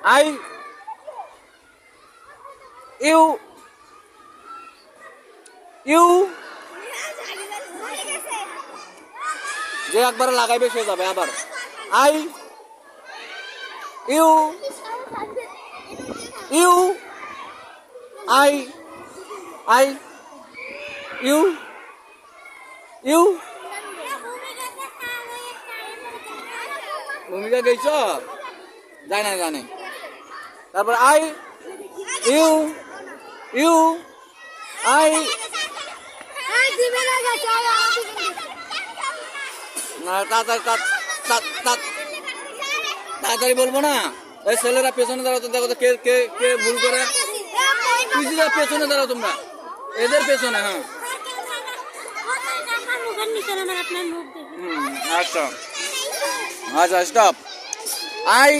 I you you যে একবার লাগাইবে সে যাবে আবার I you you I I you you ভূমিকা গেছ যায় না জানে তারপর আই ইউ ইউ আই তাড়াতাড়ি বলবো না এই ছেলেরা পেছনে দাঁড়াও তো দেখো কে কে কে ভুল করে পেছনে দাঁড়াও তোমরা এদের পেছনে হ্যাঁ আচ্ছা আচ্ছা stop I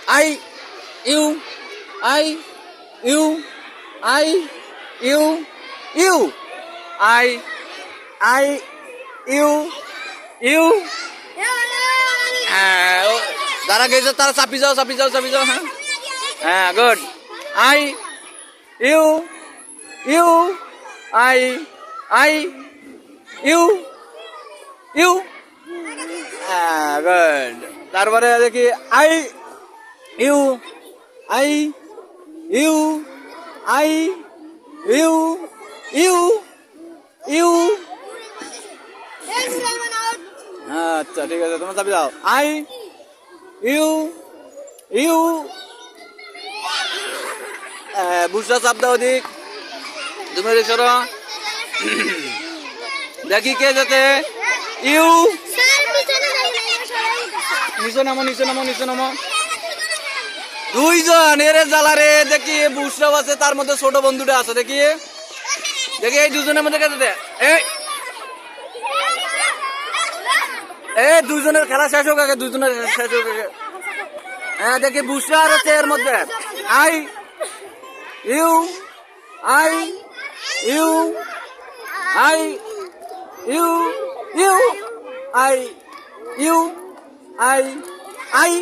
I you I you I you you I I you you যারা গেছে তারা চাপি যাও হ্যাঁ হ্যাঁ good I you you I I you you good তারপরে দেখি I you I you I you you you আচ্ছা ঠিক আছে তোমার চাপি দাও আই ইউ ইউ বুঝটা চাপ দাও দিক তুমি সরো দেখি কে যেতে ইউ নিচে নামো দুইজন এরে জ্বালারে দেখি বুঝটাও আছে তার মধ্যে ছোট বন্ধুটা আছে দেখি এই দুজনের মধ্যে কে যেতে দুজনের খেলা শেষ হোক আগে হ্যাঁ দেখি বুঝটা আর হচ্ছে এর মধ্যে I you I you I you you I you I I